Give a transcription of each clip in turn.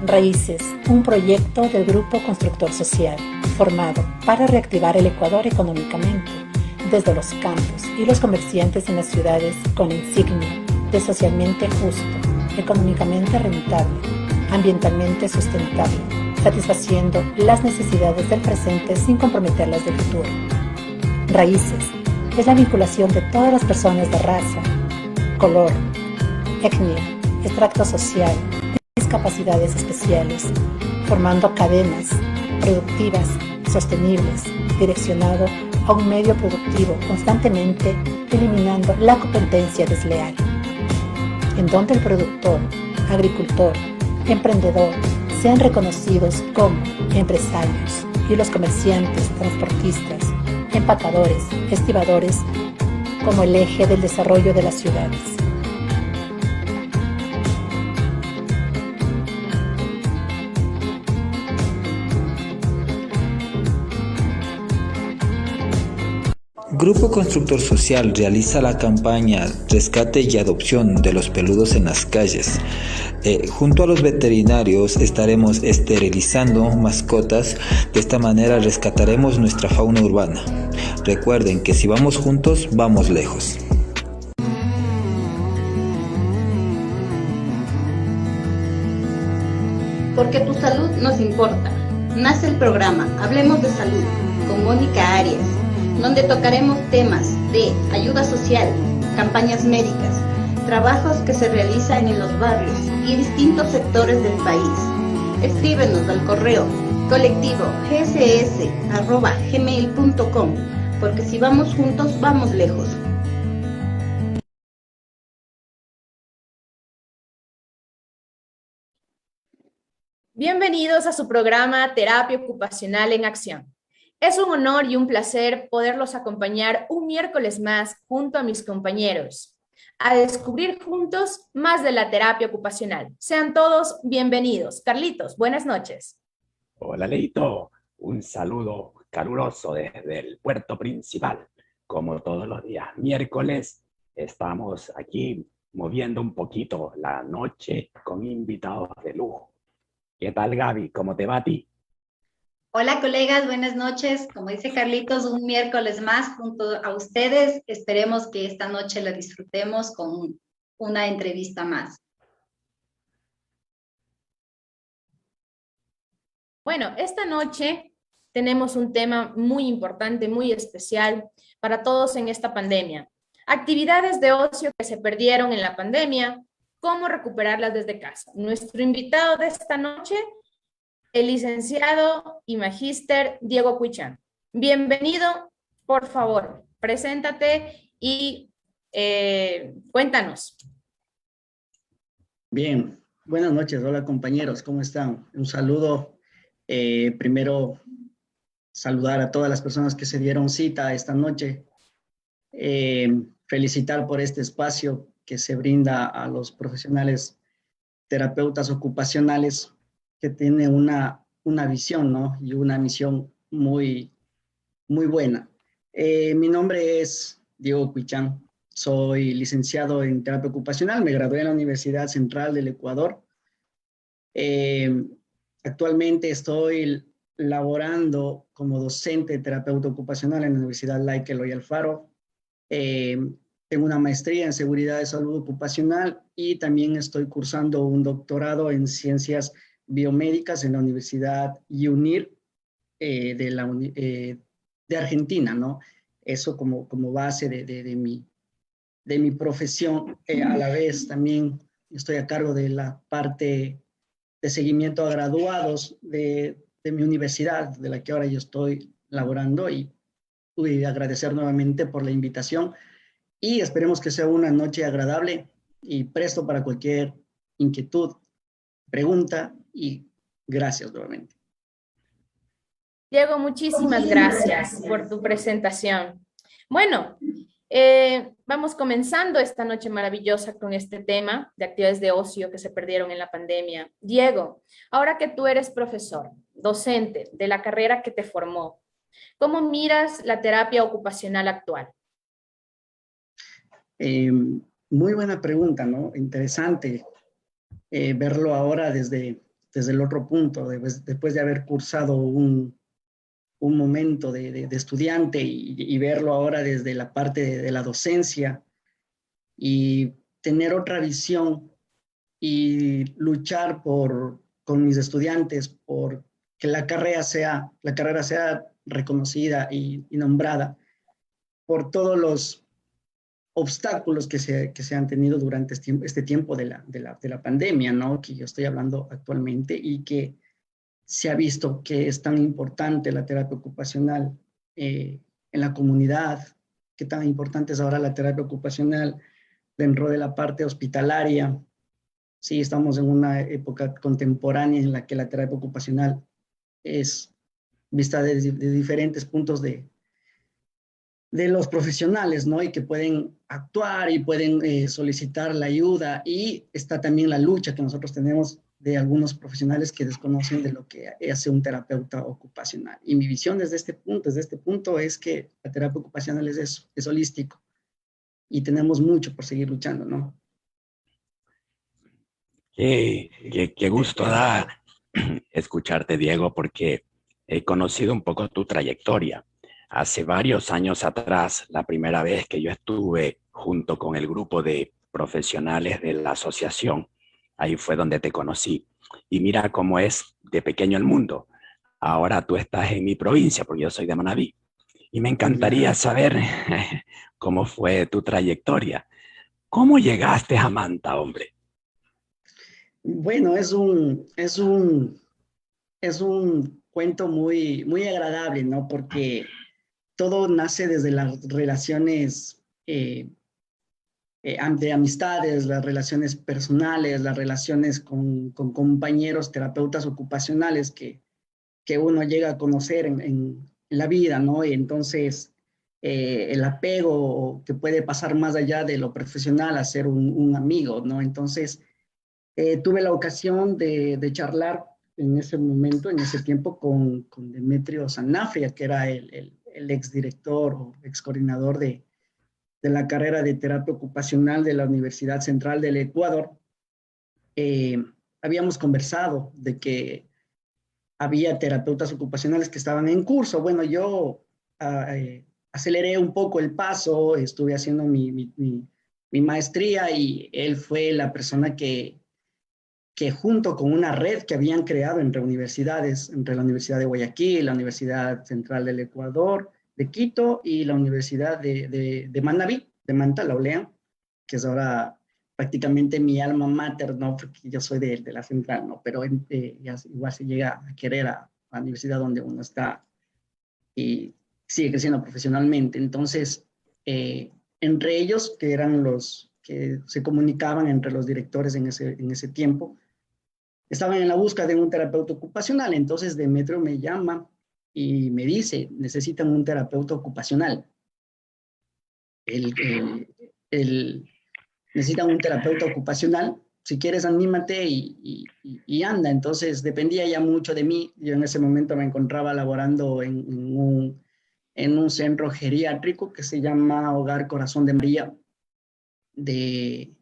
Raíces, un proyecto del Grupo Constructor Social, formado para reactivar el Ecuador económicamente, desde los campos y los comerciantes en las ciudades con insignia de socialmente justo, económicamente rentable, ambientalmente sustentable, satisfaciendo las necesidades del presente sin comprometer las del futuro. Raíces es la vinculación de todas las personas de raza, color, etnia, extracto social, discapacidades especiales, formando cadenas productivas, sostenibles, direccionado a un medio productivo constantemente eliminando la competencia desleal, en donde el productor, agricultor, emprendedor sean reconocidos como empresarios y los comerciantes, transportistas, empacadores, estibadores como el eje del desarrollo de las ciudades. Grupo Constructor Social realiza la campaña Rescate y Adopción de los Peludos en las Calles. Junto a los veterinarios estaremos esterilizando mascotas. De esta manera rescataremos nuestra fauna urbana. Recuerden que si vamos juntos, vamos lejos. Porque tu salud nos importa. Nace el programa Hablemos de Salud con Mónica Arias, donde tocaremos temas de ayuda social, campañas médicas, trabajos que se realizan en los barrios y distintos sectores del país. Escríbenos al correo colectivogss@gmail.com, porque si vamos juntos, vamos lejos. Bienvenidos a su programa Terapia Ocupacional en Acción. Es un honor y un placer poderlos acompañar un miércoles más junto a mis compañeros a descubrir juntos más de la terapia ocupacional. Sean todos bienvenidos. Carlitos, buenas noches. Hola, Leito. Un saludo caluroso desde el puerto principal. Como todos los días miércoles, estamos aquí moviendo un poquito la noche con invitados de lujo. ¿Qué tal, Gaby? ¿Cómo te va a ti? Hola, colegas, buenas noches. Como dice Carlitos, un miércoles más junto a ustedes. Esperemos que esta noche la disfrutemos con una entrevista más. Bueno, esta noche tenemos un tema muy importante, muy especial para todos en esta pandemia. Actividades de ocio que se perdieron en la pandemia, cómo recuperarlas desde casa. Nuestro invitado de esta noche, el licenciado y magíster Diego Cuichán. Bienvenido, por favor, preséntate y cuéntanos. Bien, buenas noches, hola compañeros, ¿cómo están? Un saludo, primero saludar a todas las personas que se dieron cita esta noche, felicitar por este espacio que se brinda a los profesionales terapeutas ocupacionales que tiene una visión, ¿no? Y una misión muy buena. Mi nombre es Diego Cuichán, soy licenciado en terapia ocupacional, me gradué en la Universidad Central del Ecuador. Actualmente estoy laborando como docente de terapeuta ocupacional en la Universidad Laica Eloy Alfaro. Tengo una maestría en seguridad de salud ocupacional y también estoy cursando un doctorado en ciencias biomédicas en la Universidad UNIR de Argentina, ¿no? Eso como base de mi profesión. A la vez también estoy a cargo de la parte de seguimiento a graduados de mi universidad, de la que ahora yo estoy laborando, y agradecer nuevamente por la invitación y esperemos que sea una noche agradable y presto para cualquier inquietud, pregunta, y gracias nuevamente. Diego, muchísimas gracias por tu presentación. Bueno, vamos comenzando esta noche maravillosa con este tema de actividades de ocio que se perdieron en la pandemia. Diego, ahora que tú eres profesor, docente de la carrera que te formó, ¿cómo miras la terapia ocupacional actual? Muy buena pregunta, ¿no? Interesante verlo ahora desde desde el otro punto, después de haber cursado un momento de estudiante y verlo ahora desde la parte de la docencia y tener otra visión y luchar con mis estudiantes por que la carrera sea reconocida y nombrada por todos los obstáculos que se han tenido durante este tiempo de la pandemia, ¿no? Que yo estoy hablando actualmente y que se ha visto que es tan importante la terapia ocupacional en la comunidad, que tan importante es ahora la terapia ocupacional dentro de la parte hospitalaria. Sí, estamos en una época contemporánea en la que la terapia ocupacional es vista de diferentes puntos de los profesionales, ¿no? Y que pueden actuar y pueden solicitar la ayuda. Y está también la lucha que nosotros tenemos de algunos profesionales que desconocen de lo que hace un terapeuta ocupacional. Y mi visión desde este punto es que la terapia ocupacional es eso, es holístico. Y tenemos mucho por seguir luchando, ¿no? Qué gusto da escucharte, Diego, porque he conocido un poco tu trayectoria. Hace varios años atrás, la primera vez que yo estuve junto con el grupo de profesionales de la asociación, ahí fue donde te conocí. Y mira cómo es de pequeño el mundo. Ahora tú estás en mi provincia, porque yo soy de Manabí. Y me encantaría saber cómo fue tu trayectoria. ¿Cómo llegaste a Manta, hombre? Bueno, es un cuento muy agradable, ¿no? Porque todo nace desde las relaciones de amistades, las relaciones personales, las relaciones con compañeros terapeutas ocupacionales que uno llega a conocer en la vida, ¿no? Y entonces el apego que puede pasar más allá de lo profesional a ser un amigo, ¿no? Entonces tuve la ocasión de charlar en ese momento, en ese tiempo, con Demetrio Sanafria, que era el exdirector o excoordinador de la carrera de terapia ocupacional de la Universidad Central del Ecuador. Habíamos conversado de que había terapeutas ocupacionales que estaban en curso. Bueno, yo aceleré un poco el paso, estuve haciendo mi maestría y él fue la persona que junto con una red que habían creado entre universidades, entre la Universidad de Guayaquil, la Universidad Central del Ecuador, de Quito y la Universidad de Manabí, de Manta, la OLEA, que es ahora prácticamente mi alma mater, ¿no? Porque yo soy de la central, ¿no? Pero igual se llega a querer a la universidad donde uno está y sigue creciendo profesionalmente. Entonces, entre ellos, que eran los que se comunicaban entre los directores en ese tiempo, estaban en la búsqueda de un terapeuta ocupacional. Entonces Demetrio me llama y me dice, necesitan un terapeuta ocupacional. Necesitan un terapeuta ocupacional. Si quieres, anímate y anda. Entonces dependía ya mucho de mí. Yo en ese momento me encontraba laborando en un centro geriátrico que se llama Hogar Corazón de María de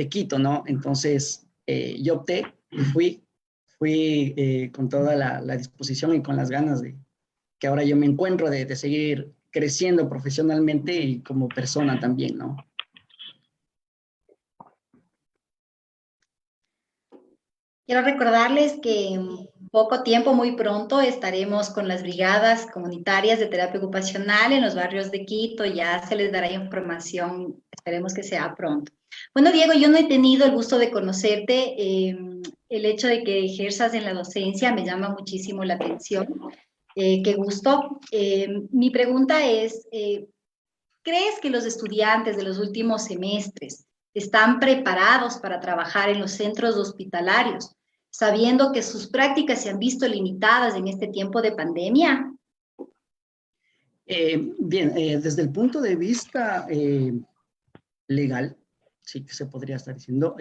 Quito, ¿no? Entonces yo opté y fui con toda la disposición y con las ganas de que ahora yo me encuentro de seguir creciendo profesionalmente y como persona también, ¿no? Quiero recordarles que en poco tiempo, muy pronto, estaremos con las brigadas comunitarias de terapia ocupacional en los barrios de Quito. Ya se les dará información, esperemos que sea pronto. Bueno, Diego, yo no he tenido el gusto de conocerte. El hecho de que ejerzas en la docencia me llama muchísimo la atención. Qué gusto. Mi pregunta es, ¿crees que los estudiantes de los últimos semestres están preparados para trabajar en los centros hospitalarios, sabiendo que sus prácticas se han visto limitadas en este tiempo de pandemia? Bien, desde el punto de vista legal, sí que se podría estar diciendo,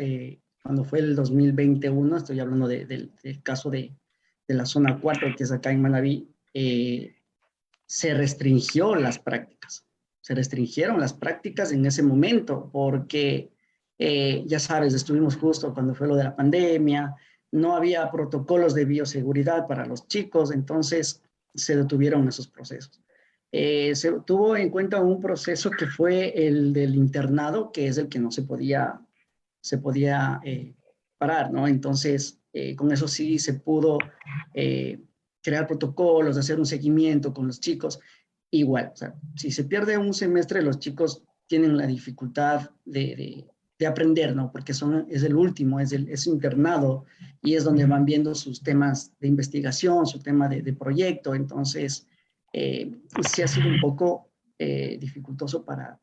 cuando fue el 2021, estoy hablando del caso de la zona 4, que es acá en Manabí, se restringió las prácticas. Se restringieron las prácticas en ese momento porque Ya sabes, estuvimos justo cuando fue lo de la pandemia, no había protocolos de bioseguridad para los chicos, entonces se detuvieron esos procesos. Se tuvo en cuenta un proceso que fue el del internado, que es el que no se podía parar, ¿no? Entonces, con eso sí se pudo crear protocolos, hacer un seguimiento con los chicos. Igual, o sea, si se pierde un semestre, los chicos tienen la dificultad de aprender, ¿no? Porque es el último, es internado y es donde van viendo sus temas de investigación, su tema de proyecto. Entonces, sí ha sido un poco dificultoso para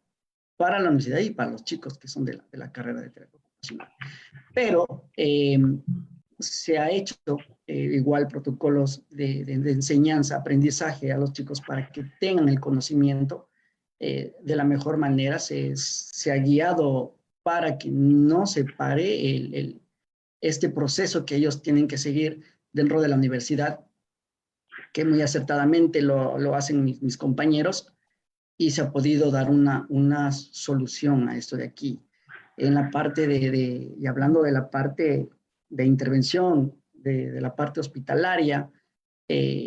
la universidad y para los chicos que son de la carrera de terapia ocupacional. Pero se ha hecho igual protocolos de enseñanza, aprendizaje a los chicos para que tengan el conocimiento de la mejor manera. Se ha guiado para que no se pare este proceso que ellos tienen que seguir dentro de la universidad, que muy acertadamente lo hacen mis compañeros, y se ha podido dar una solución a esto de aquí. En la parte y hablando de la parte de intervención, de la parte hospitalaria,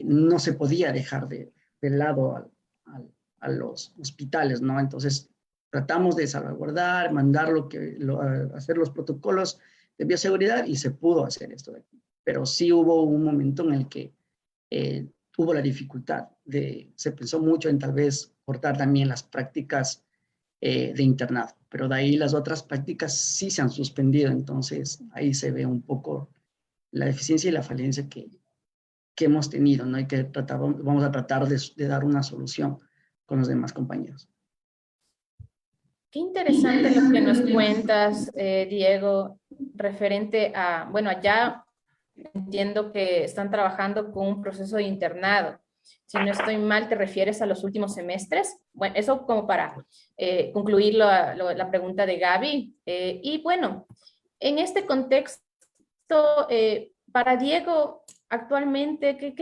no se podía dejar de lado a los hospitales, ¿no? Entonces, tratamos de salvaguardar, hacer los protocolos de bioseguridad y se pudo hacer esto de aquí. Pero sí hubo un momento en el que hubo la dificultad se pensó mucho en tal vez cortar también las prácticas de internado, pero de ahí las otras prácticas sí se han suspendido, entonces ahí se ve un poco la deficiencia y la falencia que hemos tenido, ¿no? Y que vamos a tratar de dar una solución con los demás compañeros. Qué interesante lo que nos cuentas, Diego, referente a, bueno, allá entiendo que están trabajando con un proceso de internado. Si no estoy mal, ¿te refieres a los últimos semestres? Bueno, eso como para concluir la pregunta de Gaby. Y bueno, en este contexto, para Diego, actualmente, ¿qué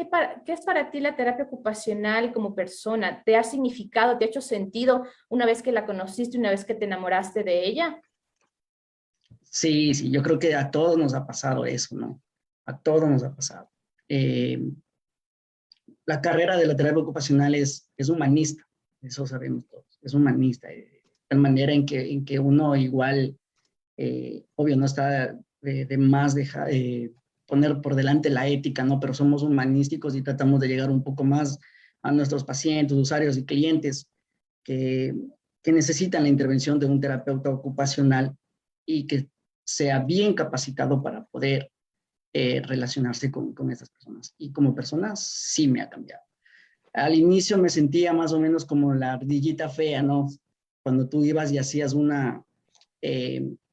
es para ti la terapia ocupacional como persona? ¿Te ha significado, te ha hecho sentido una vez que la conociste, una vez que te enamoraste de ella? Sí, sí, yo creo que a todos nos ha pasado eso, ¿no? A todos nos ha pasado. La carrera de la terapia ocupacional es humanista, eso sabemos todos, es humanista, de tal manera en que uno igual, obvio, no está de más poner por delante la ética, ¿no? Pero somos humanísticos y tratamos de llegar un poco más a nuestros pacientes, usuarios y clientes que necesitan la intervención de un terapeuta ocupacional y que sea bien capacitado para poder relacionarse con estas personas. Y como persona sí me ha cambiado. Al inicio me sentía más o menos como la ardillita fea, ¿no? Cuando tú ibas y hacías una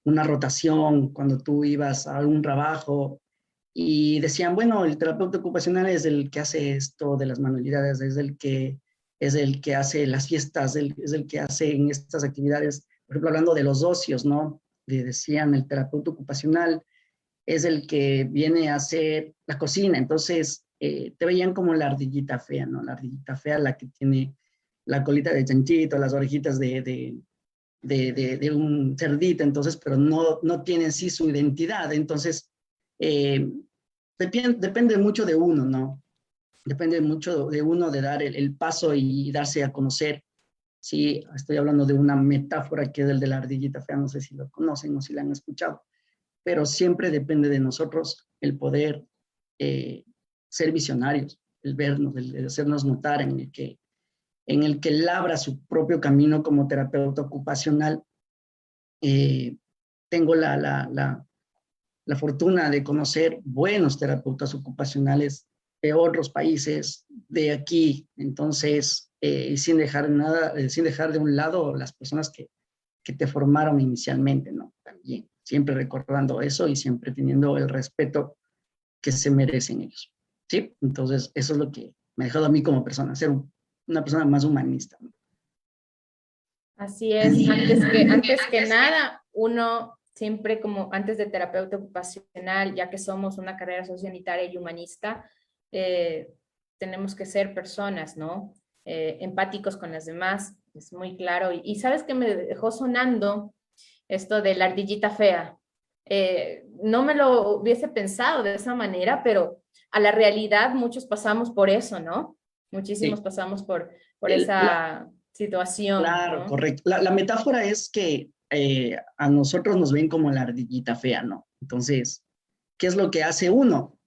rotación, cuando tú ibas a algún trabajo y decían, bueno, el terapeuta ocupacional es el que hace esto de las manualidades, es el que hace las fiestas, es el que hace en estas actividades, por ejemplo, hablando de los ocios, ¿no? Decían, el terapeuta ocupacional es el que viene a hacer la cocina, entonces te veían como la ardillita fea, ¿no? La ardillita fea, la que tiene la colita de chanchito, las orejitas de un cerdito, entonces, pero no tiene en sí su identidad, entonces depende mucho de uno, ¿no? Depende mucho de uno de dar el paso y darse a conocer. Sí, estoy hablando de una metáfora que es el de la ardillita fea, no sé si lo conocen o si la han escuchado, pero siempre depende de nosotros el poder ser visionarios, el vernos, el hacernos notar en el que labra su propio camino como terapeuta ocupacional. Tengo la fortuna de conocer buenos terapeutas ocupacionales de otros países, de aquí, entonces, sin dejar de un lado las personas que te formaron inicialmente, ¿no? También, siempre recordando eso y siempre teniendo el respeto que se merecen ellos, ¿sí? Entonces, eso es lo que me ha dejado a mí como persona, ser una persona más humanista, ¿no? Así es, antes que nada, uno siempre como antes de terapeuta ocupacional, ya que somos una carrera sociosanitaria y humanista, tenemos que ser personas, ¿no? Empáticos con las demás, es muy claro. Y sabes que me dejó sonando esto de la ardillita fea. No me lo hubiese pensado de esa manera, pero a la realidad muchos pasamos por eso, ¿no? Muchísimos Sí. pasamos por El- esa situación, Claro, ¿no? correcto. La metáfora es que a nosotros nos ven como la ardillita fea, ¿no? Entonces, ¿qué es lo que hace uno?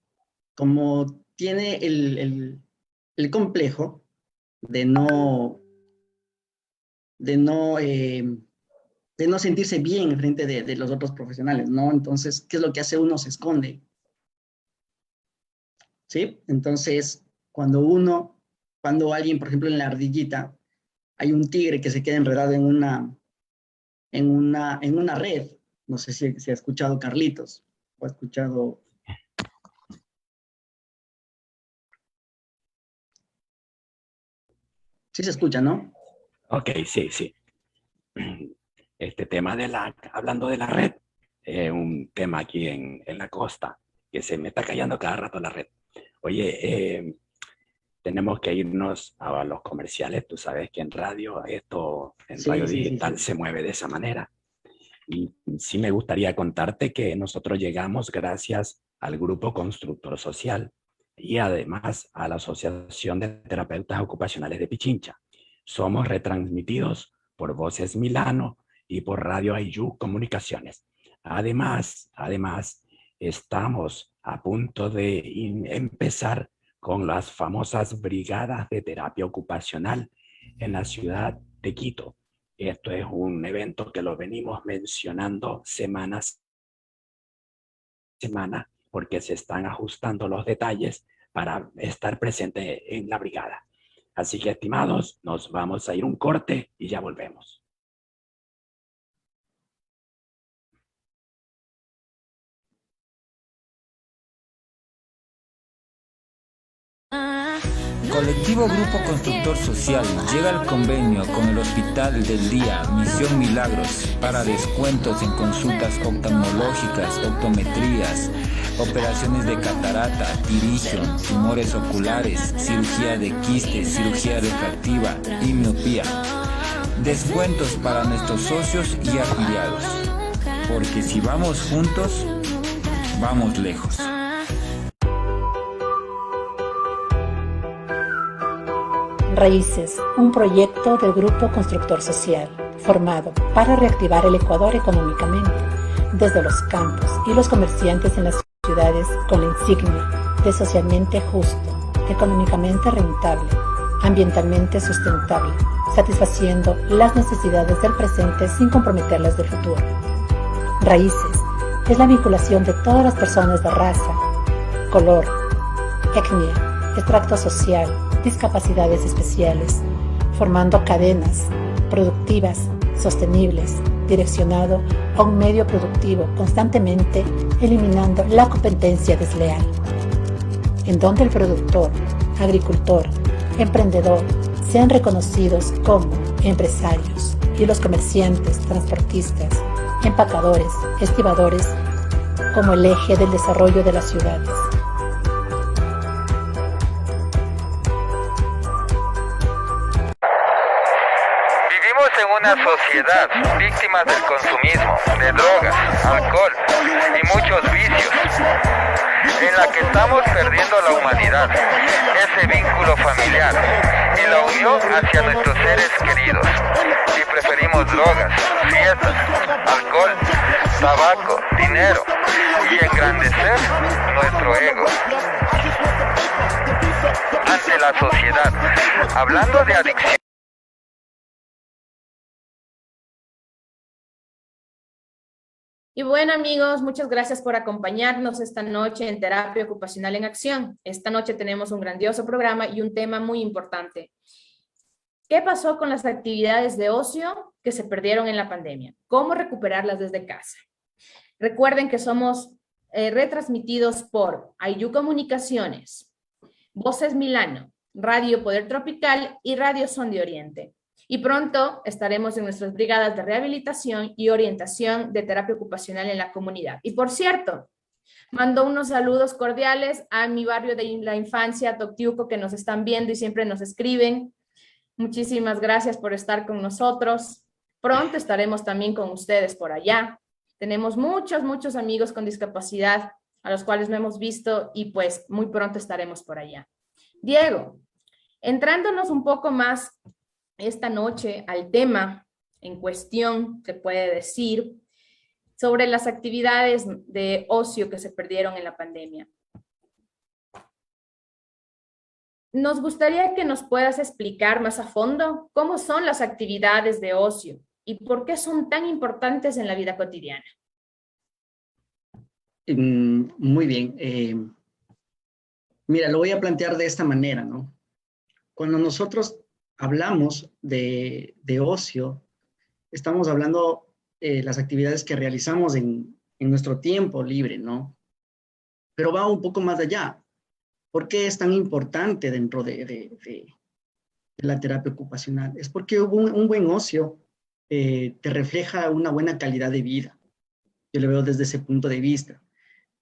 Como tiene el complejo de no, de no, eh, de no sentirse bien en frente de los otros profesionales, ¿no? Entonces, ¿qué es lo que hace uno? Se esconde, ¿sí? Entonces, cuando alguien, por ejemplo, en la ardillita, hay un tigre que se queda enredado en una red. No sé si ha escuchado Carlitos o ha escuchado. Sí se escucha, ¿no? Ok, sí, sí. Este tema hablando de la red, un tema aquí en la costa, que se me está cayendo cada rato la red. Oye, tenemos que irnos a los comerciales. Tú sabes que en radio, en Sí, radio sí, sí, digital sí. se mueve de esa manera. Y sí me gustaría contarte que nosotros llegamos gracias al Grupo Constructor Social y además a la Asociación de Terapeutas Ocupacionales de Pichincha. Somos retransmitidos por Voces Milano y por Radio Ayu Comunicaciones. Además, estamos a punto de empezar con las famosas brigadas de terapia ocupacional en la ciudad de Quito. Esto es un evento que lo venimos mencionando semana a semana porque se están ajustando los detalles para estar presente en la brigada. Así que, estimados, nos vamos a ir un corte y ya volvemos. Colectivo Grupo Constructor Social llega al convenio con el Hospital del Día Misión Milagros para descuentos en consultas oftalmológicas, optometrías, operaciones de catarata, iridium, tumores oculares, cirugía de quistes, cirugía refractiva y miopía. Descuentos para nuestros socios y afiliados, porque si vamos juntos, vamos lejos. Raíces, un proyecto del Grupo Constructor Social, formado para reactivar el Ecuador económicamente, desde los campos y los comerciantes en las ciudades con la insignia de socialmente justo, económicamente rentable, ambientalmente sustentable, satisfaciendo las necesidades del presente sin comprometer las del futuro. Raíces es la vinculación de todas las personas de raza, color, etnia, extracto social, discapacidades especiales, formando cadenas productivas, sostenibles, direccionado a un medio productivo, constantemente eliminando la competencia desleal, en donde el productor, agricultor, emprendedor sean reconocidos como empresarios y los comerciantes, transportistas, empacadores, estibadores como el eje del desarrollo de las ciudades. En una sociedad víctimas del consumismo, de drogas, alcohol y muchos vicios, en la que estamos perdiendo la humanidad, ese vínculo familiar y la unión hacia nuestros seres queridos. Y preferimos drogas, fiestas, alcohol, tabaco, dinero y engrandecer nuestro ego ante la sociedad. Hablando de adicción. Y bueno, amigos, muchas gracias por acompañarnos esta noche en Terapia Ocupacional en Acción. Esta noche tenemos un grandioso programa y un tema muy importante. ¿Qué pasó con las actividades de ocio que se perdieron en la pandemia? ¿Cómo recuperarlas desde casa? Recuerden que somos retransmitidos por Ayu Comunicaciones, Voces Milano, Radio Poder Tropical y Radio Son de Oriente. Y pronto estaremos en nuestras brigadas de rehabilitación y orientación de terapia ocupacional en la comunidad. Y por cierto, mando unos saludos cordiales a mi barrio de la infancia, Toctiuco, que nos están viendo y siempre nos escriben. Muchísimas gracias por estar con nosotros. Pronto estaremos también con ustedes por allá. Tenemos muchos amigos con discapacidad a los cuales no hemos visto y pues muy pronto estaremos por allá. Diego, entrándonos un poco más esta noche al tema en cuestión, se puede decir, sobre las actividades de ocio que se perdieron en la pandemia. Nos gustaría que nos puedas explicar más a fondo cómo son las actividades de ocio y por qué son tan importantes en la vida cotidiana. Muy bien. Mira, lo voy a plantear de esta manera, ¿no? Cuando nosotros hablamos de ocio, estamos hablando las actividades que realizamos en nuestro tiempo libre, ¿no? Pero va un poco más allá. ¿Por qué es tan importante dentro de la terapia ocupacional? Es porque un buen ocio te refleja una buena calidad de vida. Yo lo veo desde ese punto de vista.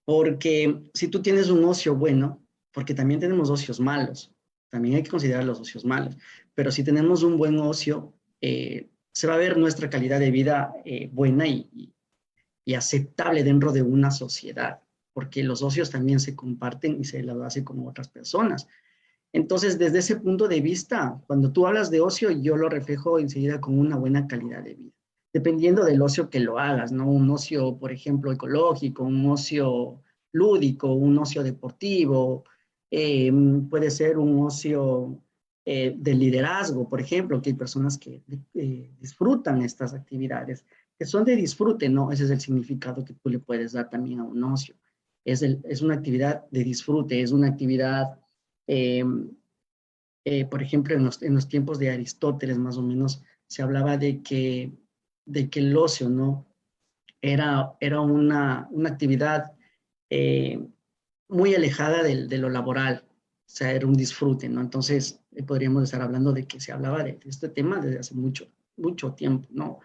Porque si tú tienes un ocio bueno, porque también tenemos ocios malos, también hay que considerar los ocios malos, pero si tenemos un buen ocio, se va a ver nuestra calidad de vida buena y aceptable dentro de una sociedad, porque los ocios también se comparten y se las hace con otras personas. Entonces, desde ese punto de vista, cuando tú hablas de ocio, yo lo reflejo enseguida con una buena calidad de vida, dependiendo del ocio que lo hagas, ¿no? Un ocio, por ejemplo, ecológico, un ocio lúdico, un ocio deportivo, puede ser un ocio de liderazgo, por ejemplo, que hay personas que disfrutan estas actividades, que son de disfrute, ¿no? Ese es el significado que tú le puedes dar también a un ocio. Es una actividad de disfrute, es una actividad, por ejemplo, en los tiempos de Aristóteles, más o menos, se hablaba de que el ocio, ¿no? Era una actividad muy alejada de lo laboral, o sea, era un disfrute, ¿no? Entonces, podríamos estar hablando de que se hablaba de este tema desde hace mucho tiempo, ¿no?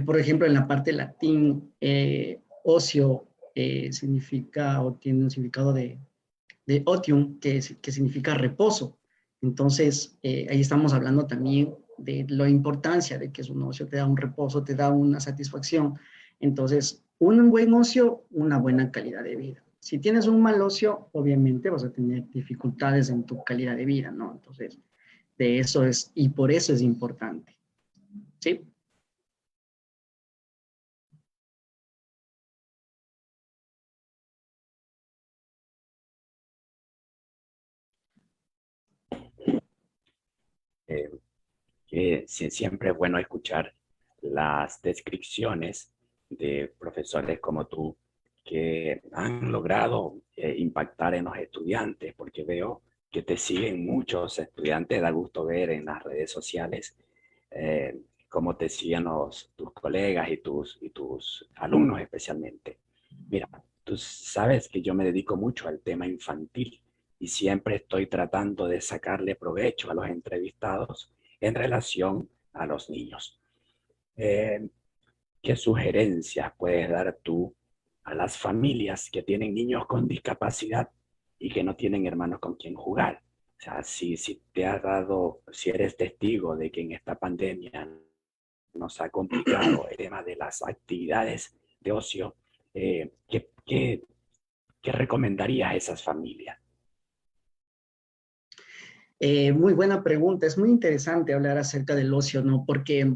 Por ejemplo, en la parte latín, ocio significa o tiene un significado de otium, que significa reposo. Entonces, ahí estamos hablando también de la importancia de que es un ocio, te da un reposo, te da una satisfacción. Entonces, un buen ocio, una buena calidad de vida. Si tienes un mal ocio, obviamente vas a tener dificultades en tu calidad de vida, ¿no? Entonces, de eso es, y por eso es importante. ¿Sí? Que siempre es bueno escuchar las descripciones de profesores como tú que han logrado impactar en los estudiantes, porque veo que te siguen muchos estudiantes, da gusto ver en las redes sociales cómo te siguen tus colegas y tus alumnos especialmente. Mira, tú sabes que yo me dedico mucho al tema infantil y siempre estoy tratando de sacarle provecho a los entrevistados en relación a los niños. ¿Qué sugerencias puedes dar tú a las familias que tienen niños con discapacidad y que no tienen hermanos con quien jugar? O sea, si eres testigo de que en esta pandemia nos ha complicado el tema de las actividades de ocio, ¿qué recomendarías a esas familias? Muy buena pregunta. Es muy interesante hablar acerca del ocio, ¿no? Porque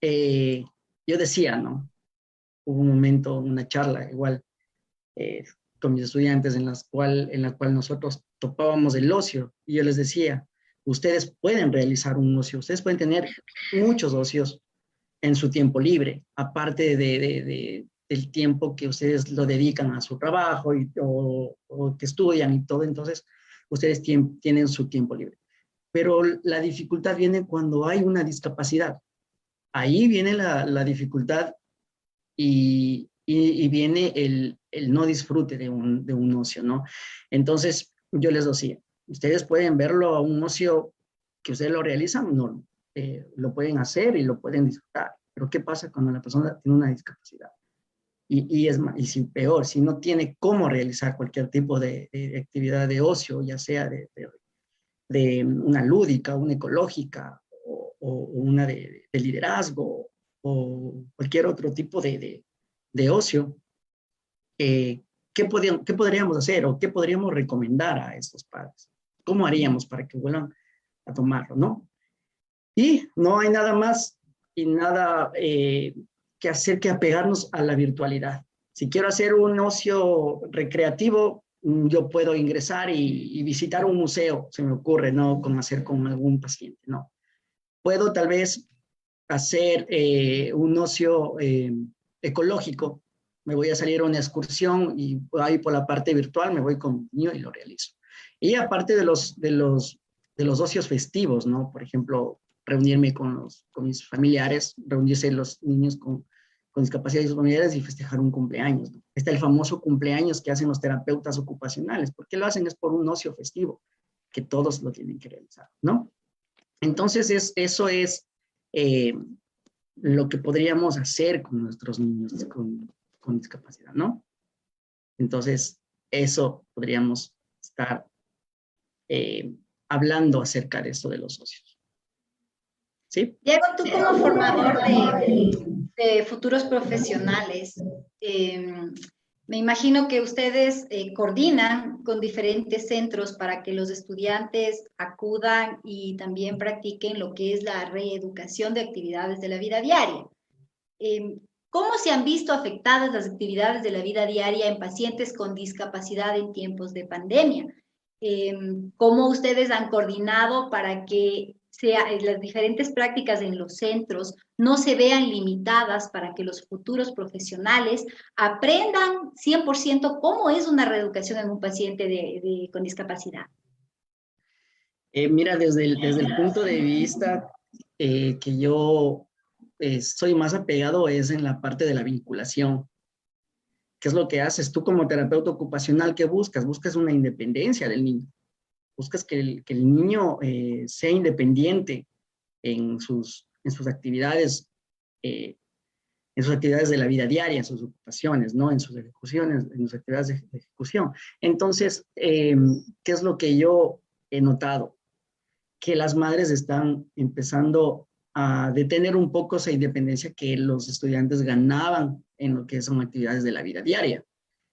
yo decía, ¿no? Hubo un momento, una charla igual con mis estudiantes en la cual nosotros topábamos el ocio y yo les decía, ustedes pueden realizar un ocio, ustedes pueden tener muchos ocios en su tiempo libre, aparte del tiempo que ustedes lo dedican a su trabajo o que estudian y todo, entonces ustedes tienen su tiempo libre. Pero la dificultad viene cuando hay una discapacidad. Ahí viene la dificultad y viene el no disfrute de un ocio, ¿no? Entonces, yo les decía, ustedes pueden verlo a un ocio que ustedes lo realizan, no, lo pueden hacer y lo pueden disfrutar. Pero ¿qué pasa cuando la persona tiene una discapacidad? Y si peor, si no tiene cómo realizar cualquier tipo de actividad de ocio, ya sea de una lúdica, una ecológica una de liderazgo o cualquier otro tipo de ocio, ¿qué podríamos hacer o qué podríamos recomendar a estos padres? ¿Cómo haríamos para que vuelvan a tomarlo, no? Y no hay nada más y nada que hacer que apegarnos a la virtualidad. Si quiero hacer un ocio recreativo, yo puedo ingresar y visitar un museo, se me ocurre, ¿no? Como hacer con algún paciente, ¿no? Puedo tal vez hacer un ocio ecológico. Me voy a salir a una excursión y ahí por la parte virtual me voy con mi niño y lo realizo. Y aparte de los ocios festivos, ¿no? Por ejemplo, reunirme con mis familiares, reunirse los niños con discapacidad y sus familiares y festejar un cumpleaños, ¿no? Está el famoso cumpleaños que hacen los terapeutas ocupacionales. ¿Por qué lo hacen? Es por un ocio festivo, que todos lo tienen que realizar, ¿no? Entonces, eso es lo que podríamos hacer con nuestros niños con discapacidad, ¿no? Entonces, eso podríamos estar hablando acerca de esto de los socios. ¿Sí? Diego, tú como formador de futuros profesionales, me imagino que ustedes coordinan con diferentes centros para que los estudiantes acudan y también practiquen lo que es la reeducación de actividades de la vida diaria. ¿Cómo se han visto afectadas las actividades de la vida diaria en pacientes con discapacidad en tiempos de pandemia? ¿Cómo ustedes han coordinado para que las diferentes prácticas en los centros no se vean limitadas para que los futuros profesionales aprendan 100% cómo es una reeducación en un paciente con discapacidad? Mira, desde el punto de vista que yo soy más apegado es en la parte de la vinculación. ¿Qué es lo que haces tú como terapeuta ocupacional? ¿Qué buscas? Buscas una independencia del niño. Buscas que el niño sea independiente en sus actividades, en sus actividades de la vida diaria, en sus ocupaciones, ¿no? En sus ejecuciones, en sus actividades de ejecución. Entonces, ¿qué es lo que yo he notado? Que las madres están empezando a detener un poco esa independencia que los estudiantes ganaban en lo que son actividades de la vida diaria.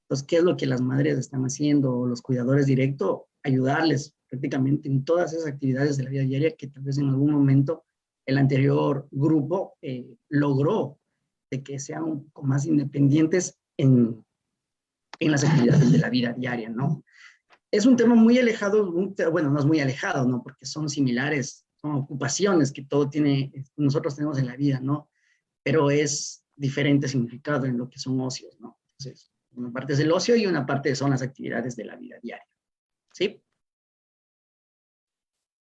Entonces, ¿qué es lo que las madres están haciendo? Los cuidadores directos, ayudarles prácticamente en todas esas actividades de la vida diaria que tal vez en algún momento el anterior grupo logró de que sean un poco más independientes en las actividades de la vida diaria, ¿no? Es un tema muy alejado, bueno, no es muy alejado, ¿no? Porque son similares, son ocupaciones que nosotros tenemos en la vida, ¿no? Pero es diferente significado en lo que son ocios, ¿no? Entonces, una parte es el ocio y una parte son las actividades de la vida diaria, ¿sí?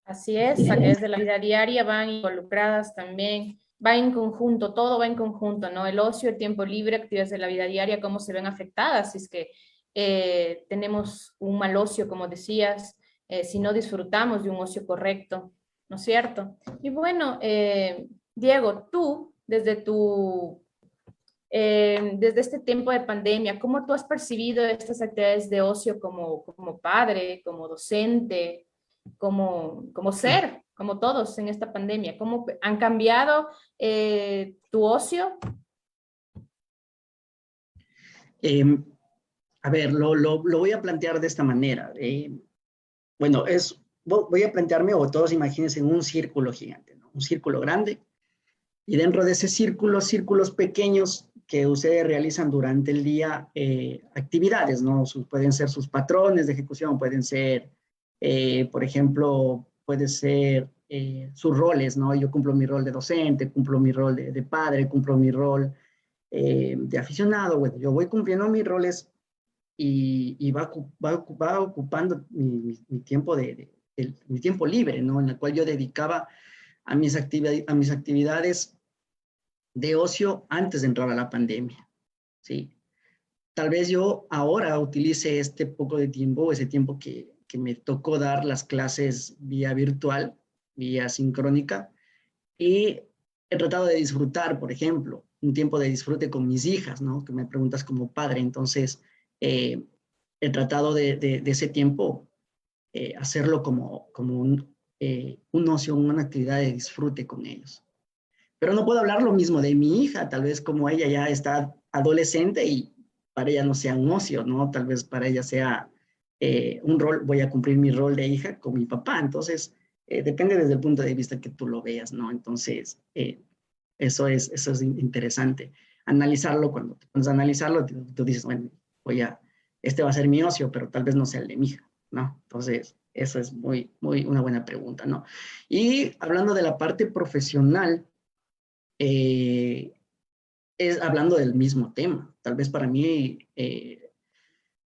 Así es, actividades de la vida diaria van involucradas también, va en conjunto, todo va en conjunto, ¿no? El ocio, el tiempo libre, actividades de la vida diaria, cómo se ven afectadas, si es que tenemos un mal ocio, como decías, si no disfrutamos de un ocio correcto, ¿no es cierto? Y bueno, Diego, tú, desde este tiempo de pandemia, ¿cómo tú has percibido estas actividades de ocio como padre, como docente, como ser, como todos en esta pandemia? ¿Cómo han cambiado tu ocio? A ver, lo voy a plantear de esta manera. Bueno, voy a plantearme, o todos imagínense, en un círculo gigante, ¿no? Un círculo grande, y dentro de ese círculo, círculos pequeños que ustedes realizan durante el día, actividades, ¿no? Pueden ser sus patrones de ejecución, pueden ser, por ejemplo, puede ser sus roles, ¿no? Yo cumplo mi rol de docente, cumplo mi rol de padre, cumplo mi rol de aficionado. Bueno, yo voy cumpliendo mis roles y va ocupando mi tiempo mi tiempo libre, ¿no? En el cual yo dedicaba a mis actividades de ocio antes de entrar a la pandemia, ¿sí? Tal vez yo ahora utilice este poco de tiempo, ese tiempo que me tocó dar las clases vía virtual, vía sincrónica, y he tratado de disfrutar, por ejemplo, un tiempo de disfrute con mis hijas, ¿no? Que me preguntas como padre. Entonces, he tratado de ese tiempo hacerlo como un ocio, una actividad de disfrute con ellos. Pero no puedo hablar lo mismo de mi hija, tal vez como ella ya está adolescente y para ella no sea un ocio, ¿no? Tal vez para ella sea un rol, voy a cumplir mi rol de hija con mi papá. Entonces, depende desde el punto de vista que tú lo veas, ¿no? Entonces, eso es interesante. Analizarlo, cuando te pones a analizarlo, tú dices, bueno, este va a ser mi ocio, pero tal vez no sea el de mi hija, ¿no? Entonces, eso es una buena pregunta, ¿no? Y hablando de la parte profesional, es hablando del mismo tema. Tal vez para mí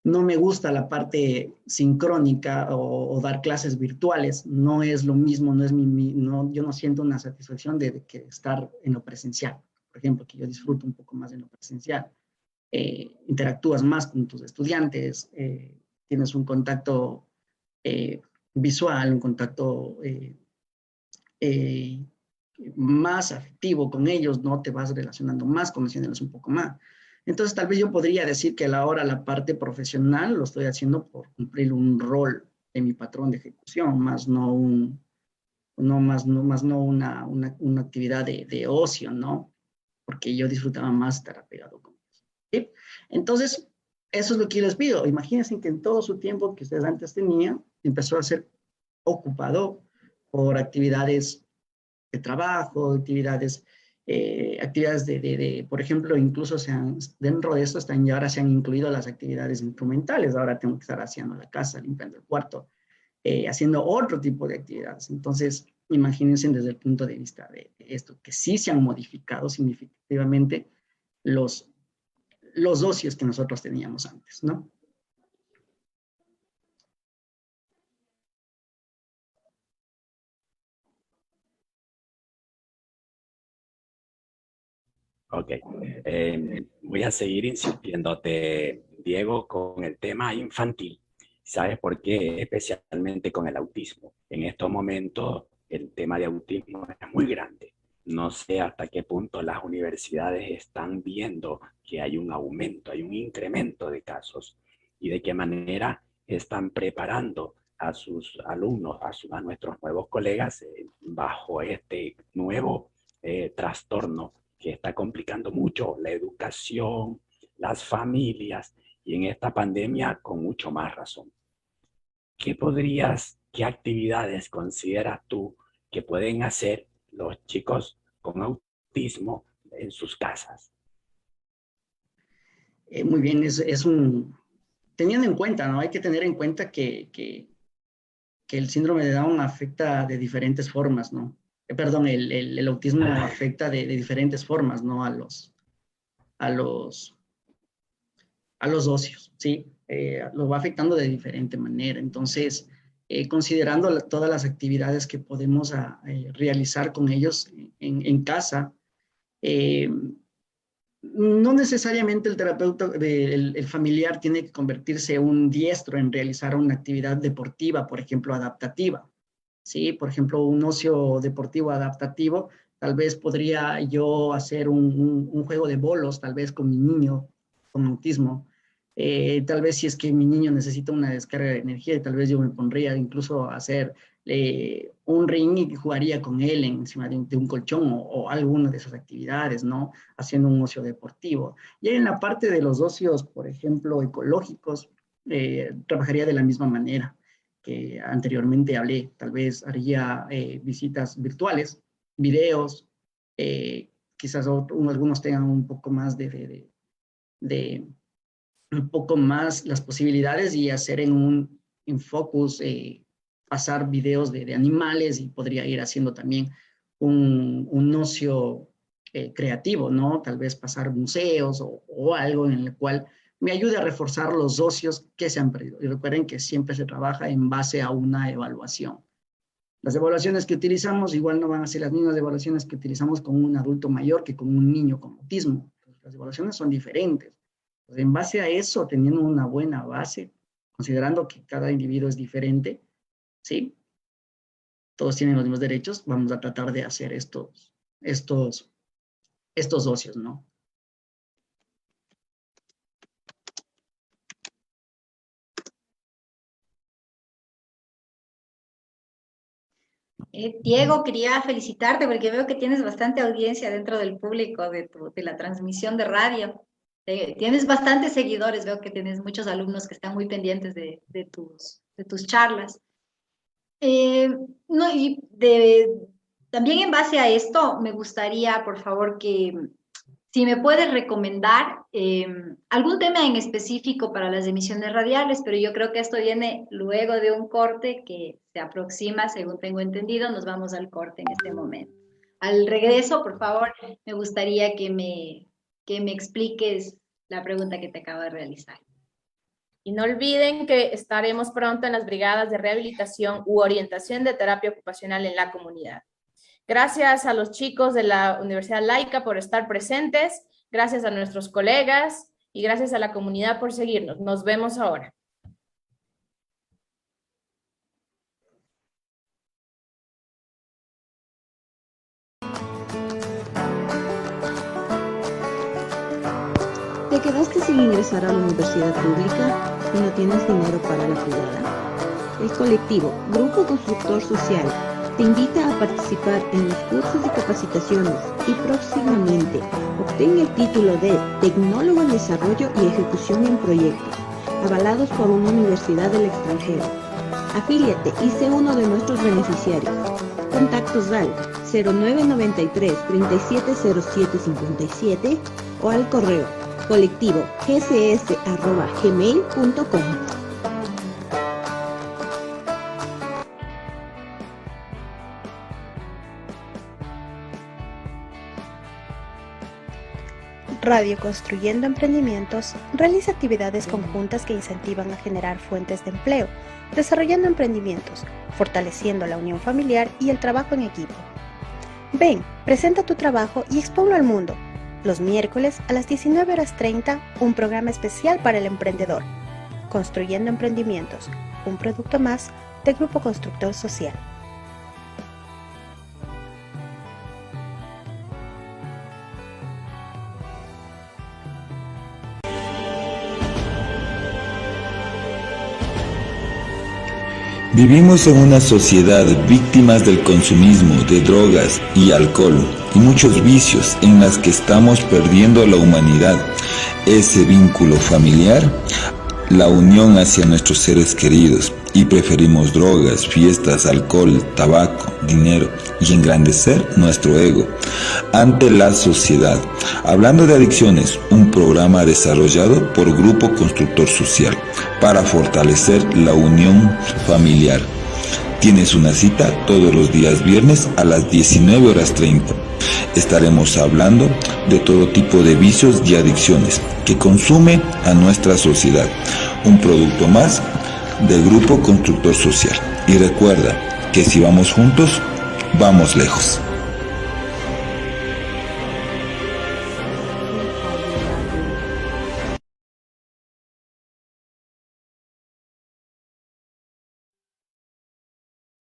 no me gusta la parte sincrónica o dar clases virtuales. No es lo mismo, no es no, yo no siento una satisfacción de que estar en lo presencial. Por ejemplo, que yo disfruto un poco más en lo presencial. Interactúas más con tus estudiantes, tienes un contacto visual, un contacto eh, más afectivo con ellos, ¿no? Te vas relacionando más, conociéndolos un poco más. Entonces, tal vez yo podría decir que ahora la parte profesional lo estoy haciendo por cumplir un rol en mi patrón de ejecución, más no una actividad de ocio, ¿no? Porque yo disfrutaba más estar apegado con ellos. ¿Sí? Entonces, eso es lo que les pido. Imagínense que en todo su tiempo que ustedes antes tenían, empezó a ser ocupado por actividades de trabajo, actividades por ejemplo, incluso dentro de esto ahora se han incluido las actividades instrumentales. Ahora tengo que estar haciendo la casa, limpiando el cuarto, haciendo otro tipo de actividades. Entonces, imagínense desde el punto de vista de esto, que sí se han modificado significativamente los, los ocios que nosotros teníamos antes, ¿no? Ok. Voy a seguir insistiéndote, Diego, con el tema infantil. ¿Sabes por qué? Especialmente con el autismo. En estos momentos el tema de autismo es muy grande. No sé hasta qué punto las universidades están viendo que hay un aumento, hay un incremento de casos y de qué manera están preparando a sus alumnos, a nuestros nuevos colegas bajo este nuevo trastorno que está complicando mucho la educación, las familias y en esta pandemia con mucho más razón. ¿Qué actividades consideras tú que pueden hacer los chicos con autismo en sus casas? Muy bien, teniendo en cuenta, ¿no? Hay que tener en cuenta que el síndrome de Down afecta de diferentes formas, ¿no? Perdón, el autismo afecta de diferentes formas, ¿no? A los, a los ocios, ¿sí? Lo va afectando de diferente manera. Entonces, considerando todas las actividades que podemos realizar con ellos en casa, eh, no necesariamente el terapeuta, el familiar tiene que convertirse en un diestro en realizar una actividad deportiva, por ejemplo, adaptativa. ¿Sí? Por ejemplo, un ocio deportivo adaptativo, tal vez podría yo hacer un juego de bolos, tal vez con mi niño con autismo. Tal vez si es que mi niño necesita una descarga de energía, tal vez yo me pondría incluso a hacer un ring y jugaría con él encima de un colchón o alguna de esas actividades, ¿no? Haciendo un ocio deportivo. Y en la parte de los ocios, por ejemplo, ecológicos, trabajaría de la misma manera que anteriormente hablé. Tal vez haría visitas virtuales, videos, quizás algunos tengan un poco más de un poco más las posibilidades y hacer en focus, pasar videos de animales y podría ir haciendo también un ocio creativo, ¿no? Tal vez pasar museos o algo en el cual me ayude a reforzar los ocios que se han perdido. Y recuerden que siempre se trabaja en base a una evaluación. Las evaluaciones que utilizamos igual no van a ser las mismas evaluaciones que utilizamos con un adulto mayor que con un niño con autismo. Las evaluaciones son diferentes. Pues en base a eso, teniendo una buena base, considerando que cada individuo es diferente, ¿sí? Todos tienen los mismos derechos, vamos a tratar de hacer estos ocios, ¿no? Diego, quería felicitarte porque veo que tienes bastante audiencia dentro del público de la transmisión de radio. Tienes bastantes seguidores, veo que tienes muchos alumnos que están muy pendientes de tus charlas. No, también en base a esto, me gustaría, por favor, que si me puedes recomendar algún tema en específico para las emisiones radiales, pero yo creo que esto viene luego de un corte que se aproxima, según tengo entendido, nos vamos al corte en este momento. Al regreso, por favor, me gustaría que me expliques la pregunta que te acabo de realizar. Y no olviden que estaremos pronto en las brigadas de rehabilitación u orientación de terapia ocupacional en la comunidad. Gracias a los chicos de la Universidad Laica por estar presentes, gracias a nuestros colegas y gracias a la comunidad por seguirnos. Nos vemos ahora. ¿Te quedaste sin ingresar a la universidad pública y no tienes dinero para la privada? El colectivo Grupo Constructor Social te invita a participar en los cursos y capacitaciones y próximamente obtén el título de Tecnólogo en Desarrollo y Ejecución en Proyectos, avalados por una universidad del extranjero. Afíliate y sé uno de nuestros beneficiarios. Contactos al 0993 370757 o al correo colectivo gcs@gmail.com. Radio Construyendo Emprendimientos realiza actividades conjuntas que incentivan a generar fuentes de empleo, desarrollando emprendimientos, fortaleciendo la unión familiar y el trabajo en equipo. Ven, presenta tu trabajo y expónlo al mundo. Los miércoles a las 19:30, un programa especial para el emprendedor. Construyendo Emprendimientos, un producto más de Grupo Constructor Social. Vivimos en una sociedad víctimas del consumismo de drogas y alcohol y muchos vicios en las que estamos perdiendo la humanidad, ese vínculo familiar, la unión hacia nuestros seres queridos, y preferimos drogas, fiestas, alcohol, tabaco, dinero y engrandecer nuestro ego ante la sociedad. Hablando de adicciones, un programa desarrollado por Grupo Constructor Social para fortalecer la unión familiar. Tienes una cita todos los días viernes a las 19:30. Estaremos hablando de todo tipo de vicios y adicciones que consume a nuestra sociedad. Un producto más del Grupo Constructor Social. Y recuerda que si vamos juntos, vamos lejos.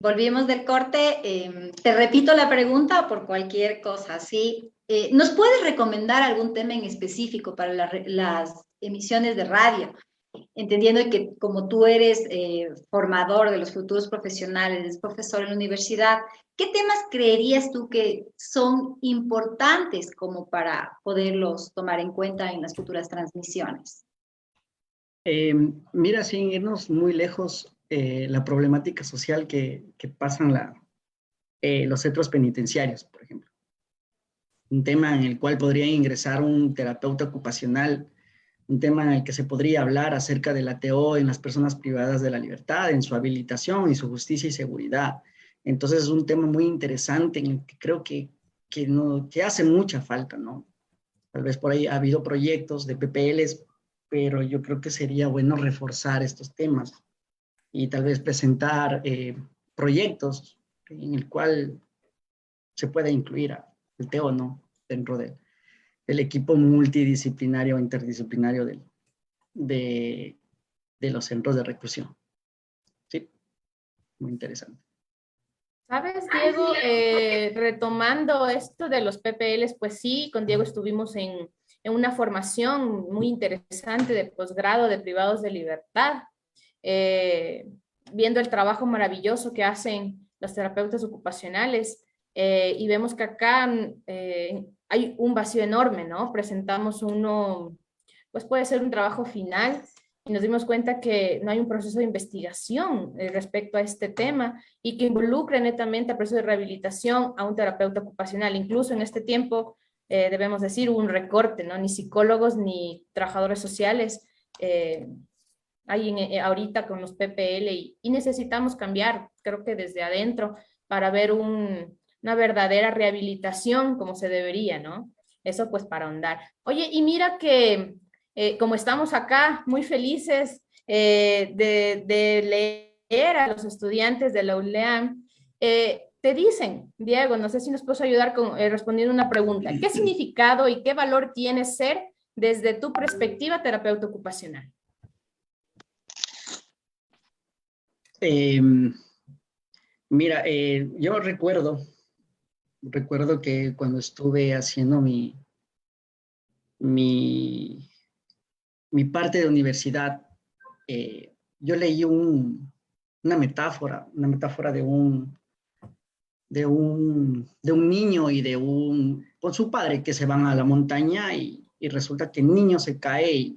Volvimos del corte. Te repito la pregunta por cualquier cosa, ¿sí? ¿Nos puedes recomendar algún tema en específico para las emisiones de radio? Entendiendo que como tú eres formador de los futuros profesionales, eres profesor en la universidad, ¿qué temas creerías tú que son importantes como para poderlos tomar en cuenta en las futuras transmisiones? Mira, sin irnos muy lejos, la problemática social que pasan los centros penitenciarios, por ejemplo. Un tema en el cual podría ingresar un terapeuta ocupacional, un tema en el que se podría hablar acerca de la TO en las personas privadas de la libertad, en su habilitación y su justicia y seguridad. Entonces es un tema muy interesante en el que creo que hace mucha falta, ¿no? Tal vez por ahí ha habido proyectos de PPLs, pero yo creo que sería bueno reforzar estos temas y tal vez presentar proyectos en el cual se pueda incluir el TO, ¿no? Dentro del equipo multidisciplinario o interdisciplinario de los centros de reclusión. Sí, muy interesante. ¿Sabes, Diego? Retomando esto de los PPLs, pues sí, con Diego estuvimos en una formación muy interesante de posgrado de privados de libertad, viendo el trabajo maravilloso que hacen los terapeutas ocupacionales, y vemos que acá hay un vacío enorme, ¿no? Presentamos uno, pues puede ser un trabajo final, y nos dimos cuenta que no hay un proceso de investigación respecto a este tema y que involucre netamente al proceso de rehabilitación a un terapeuta ocupacional. Incluso en este tiempo, debemos decir, hubo un recorte, ¿no? Ni psicólogos ni trabajadores sociales hay ahorita con los PPL y necesitamos cambiar, creo que desde adentro, para ver una verdadera rehabilitación como se debería, ¿no? Eso pues para ahondar. Oye, y mira que como estamos acá muy felices de leer a los estudiantes de la ULEAM, te dicen, Diego, no sé si nos puedes ayudar con respondiendo una pregunta. ¿Qué significado y qué valor tiene ser desde tu perspectiva terapeuta ocupacional? Mira, yo recuerdo que cuando estuve haciendo mi parte de universidad, yo leí una metáfora de un niño con su padre que se van a la montaña y resulta que el niño se cae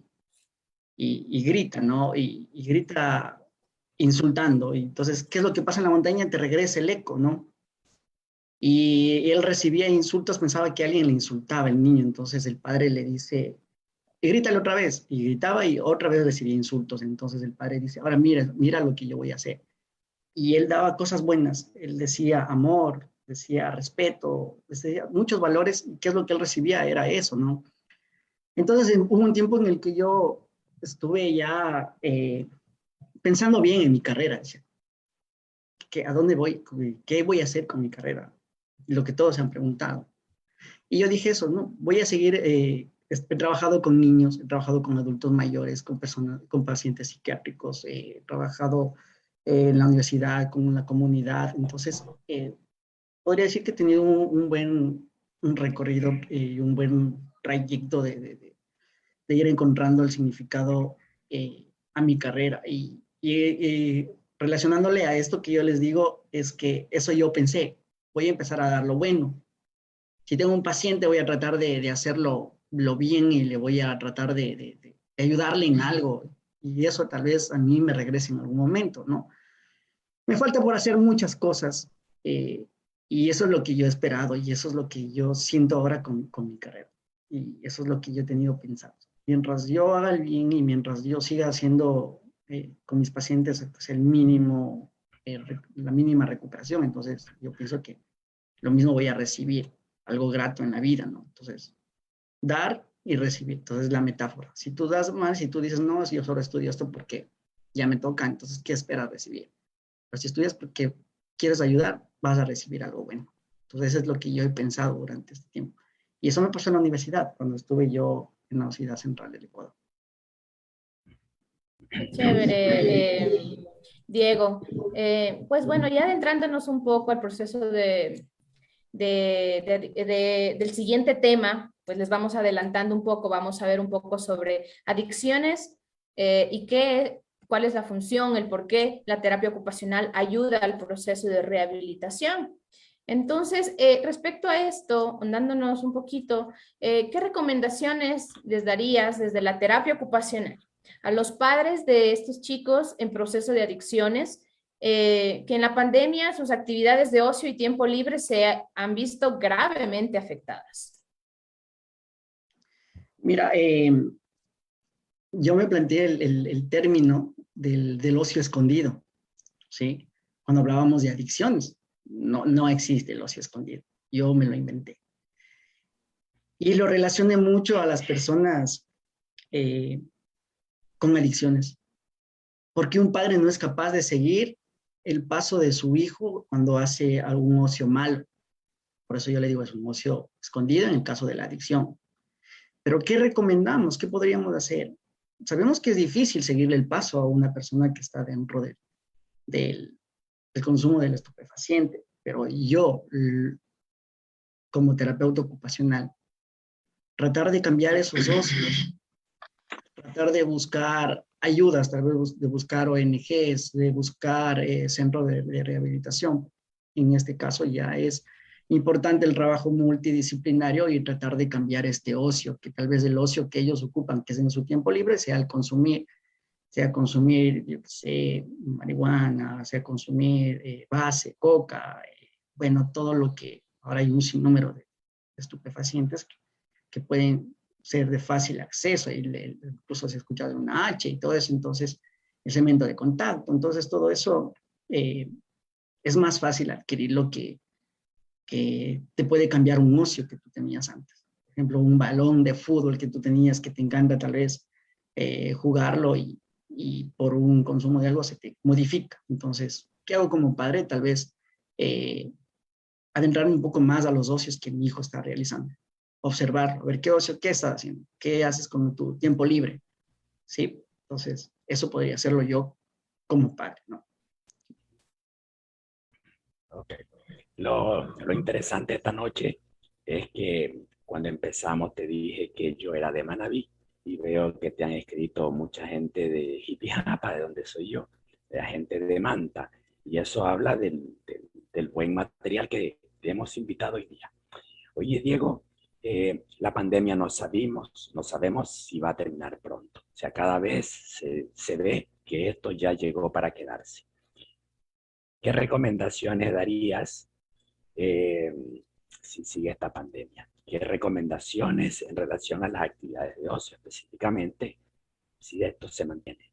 y grita, ¿no? Y grita insultando. Y entonces, ¿qué es lo que pasa en la montaña? Te regresa el eco, ¿no? Y él recibía insultos, pensaba que alguien le insultaba el niño, entonces el padre le dice, y grítale otra vez, y gritaba y otra vez recibía insultos, entonces el padre dice, ahora mira lo que yo voy a hacer. Y él daba cosas buenas, él decía amor, decía respeto, decía muchos valores, y qué es lo que él recibía, era eso, ¿no? Entonces hubo un tiempo en el que yo estuve ya pensando bien en mi carrera, decía, ¿a dónde voy? ¿Qué voy a hacer con mi carrera? Lo que todos se han preguntado. Y yo dije eso, ¿no? Voy a seguir, he trabajado con niños, he trabajado con adultos mayores, con personas, con pacientes psiquiátricos, he trabajado en la universidad, con la comunidad. Entonces, podría decir que he tenido un recorrido y un buen trayecto de ir encontrando el significado a mi carrera. Y relacionándole a esto que yo les digo, es que eso yo pensé, voy a empezar a dar lo bueno. Si tengo un paciente, voy a tratar de hacerlo lo bien y le voy a tratar de ayudarle en algo. Y eso tal vez a mí me regrese en algún momento, ¿no? Me falta por hacer muchas cosas y eso es lo que yo he esperado y eso es lo que yo siento ahora con mi carrera. Y eso es lo que yo he tenido pensado. Mientras yo haga el bien y mientras yo siga haciendo con mis pacientes pues, la mínima recuperación, entonces yo pienso que lo mismo voy a recibir, algo grato en la vida, ¿no? Entonces, dar y recibir, entonces la metáfora. Si tú das mal, si tú dices, no, si yo solo estudio esto porque ya me toca, entonces, ¿qué esperas recibir? Pero si estudias porque quieres ayudar, vas a recibir algo bueno. Entonces, eso es lo que yo he pensado durante este tiempo. Y eso me pasó en la universidad, cuando estuve yo en la Universidad Central del Ecuador. Chévere, Diego. Pues bueno, ya adentrándonos un poco al proceso del siguiente tema, pues les vamos adelantando un poco, vamos a ver un poco sobre adicciones y cuál es la función, el por qué la terapia ocupacional ayuda al proceso de rehabilitación. Entonces, respecto a esto, dándonos un poquito, ¿qué recomendaciones les darías desde la terapia ocupacional a los padres de estos chicos en proceso de adicciones, que en la pandemia sus actividades de ocio y tiempo libre se han visto gravemente afectadas? Mira, yo me planteé el término del ocio escondido, ¿sí? Cuando hablábamos de adicciones, no existe el ocio escondido, yo me lo inventé. Y lo relacioné mucho a las personas con adicciones, porque un padre no es capaz de seguir el paso de su hijo cuando hace algún ocio malo. Por eso yo le digo, es un ocio escondido en el caso de la adicción. Pero ¿qué recomendamos? ¿Qué podríamos hacer? Sabemos que es difícil seguirle el paso a una persona que está dentro del consumo del estupefaciente, pero yo, como terapeuta ocupacional, tratar de cambiar esos ocios, tratar de buscar ayudas, tal vez de buscar ONGs, de buscar centros de rehabilitación, en este caso ya es importante el trabajo multidisciplinario y tratar de cambiar este ocio, que tal vez el ocio que ellos ocupan, que es en su tiempo libre, sea el consumir, yo qué sé, marihuana, sea consumir base, coca, bueno, todo lo que ahora hay un sinnúmero de estupefacientes que pueden ser de fácil acceso, incluso se escucha de una H y todo eso, entonces el cemento de contacto, entonces todo eso es más fácil adquirirlo que te puede cambiar un ocio que tú tenías antes. Por ejemplo, un balón de fútbol que tú tenías que te encanta tal vez jugarlo y por un consumo de algo se te modifica. Entonces, ¿qué hago como padre? Tal vez adentrarme un poco más a los ocios que mi hijo está realizando. Observarlo, ver qué ocio, qué estás haciendo, qué haces con tu tiempo libre. ¿Sí? Entonces, eso podría hacerlo yo como padre, ¿no? Ok. Lo interesante esta noche es que cuando empezamos te dije que yo era de Manabí y veo que te han escrito mucha gente de Jipijapa, de donde soy yo, de la gente de Manta, y eso habla del buen material que te hemos invitado hoy día. Oye, Diego, la pandemia no sabemos si va a terminar pronto. O sea, cada vez se ve que esto ya llegó para quedarse. ¿Qué recomendaciones darías si sigue esta pandemia? ¿Qué recomendaciones en relación a las actividades de ocio específicamente si esto se mantiene?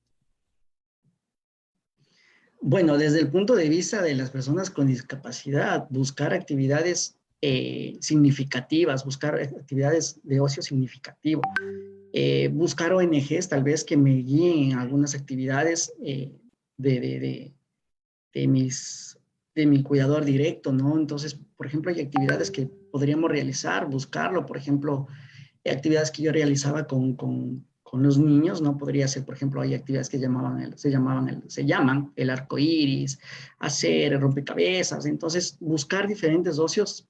Bueno, desde el punto de vista de las personas con discapacidad, buscar actividades significativas, buscar actividades de ocio significativo, buscar ONGs tal vez que me guíen en algunas actividades de mi cuidador directo, ¿no? Entonces, por ejemplo, hay actividades que podríamos realizar, buscarlo, por ejemplo, actividades que yo realizaba con los niños, ¿no? Podría ser, por ejemplo, hay actividades que se llaman el arco iris, hacer rompecabezas, entonces buscar diferentes ocios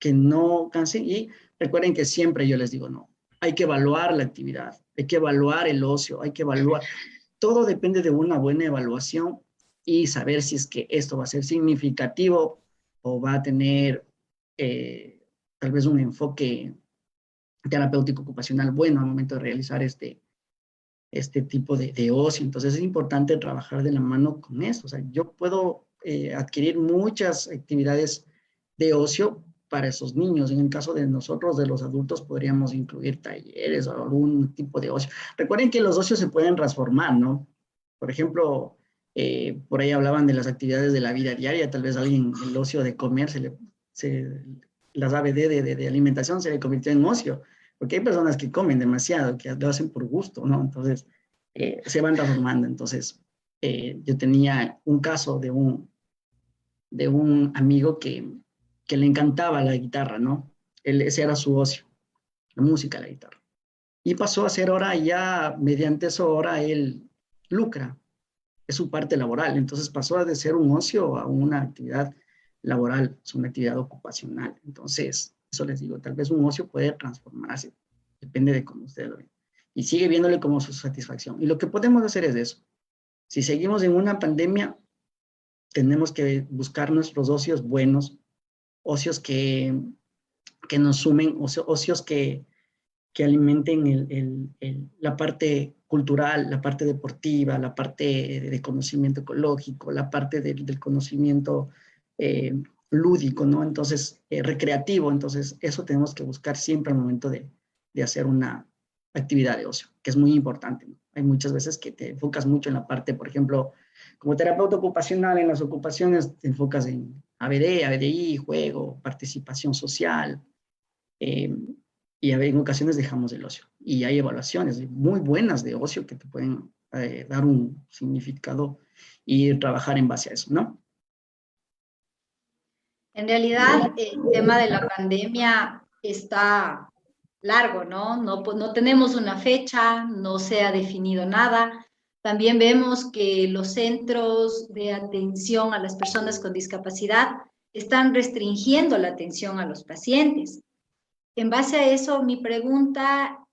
que no cansen y recuerden que siempre yo les digo, no, hay que evaluar la actividad, hay que evaluar el ocio, hay que evaluar, todo depende de una buena evaluación y saber si es que esto va a ser significativo o va a tener tal vez un enfoque terapéutico ocupacional bueno al momento de realizar este tipo de ocio. Entonces es importante trabajar de la mano con eso. O sea, yo puedo adquirir muchas actividades de ocio para esos niños. En el caso de nosotros, de los adultos, podríamos incluir talleres o algún tipo de ocio. Recuerden que los ocios se pueden transformar, ¿no? Por ejemplo, por ahí hablaban de las actividades de la vida diaria. Tal vez alguien, el ocio de comer, las ABD de alimentación se le convirtió en ocio. Porque hay personas que comen demasiado, que lo hacen por gusto, ¿no? Entonces, se van transformando. Entonces, yo tenía un caso de un amigo que le encantaba la guitarra, ¿no? Ese era su ocio, la música, la guitarra. Y pasó a ser ahora ya, mediante eso ahora él lucra, es su parte laboral. Entonces pasó de ser un ocio a una actividad laboral, es una actividad ocupacional. Entonces, eso les digo, tal vez un ocio puede transformarse, depende de cómo ustedes lo ven. Y sigue viéndole como su satisfacción. Y lo que podemos hacer es eso. Si seguimos en una pandemia, tenemos que buscar nuestros ocios buenos, ocios que nos sumen, ocios que alimenten la parte cultural, la parte deportiva, la parte de conocimiento ecológico, la parte del conocimiento lúdico, ¿no? Entonces, recreativo. Entonces, eso tenemos que buscar siempre al momento de hacer una actividad de ocio, que es muy importante, ¿no? Hay muchas veces que te enfocas mucho en la parte, por ejemplo, como terapeuta ocupacional, en las ocupaciones te enfocas en ABD, ABDI, juego, participación social, y en ocasiones dejamos el ocio. Y hay evaluaciones muy buenas de ocio que te pueden dar un significado y trabajar en base a eso, ¿no? En realidad, el tema de la pandemia está largo, ¿no? No tenemos una fecha, no se ha definido nada. También vemos que los centros de atención a las personas con discapacidad están restringiendo la atención a los pacientes. En base a eso, mi pregunta,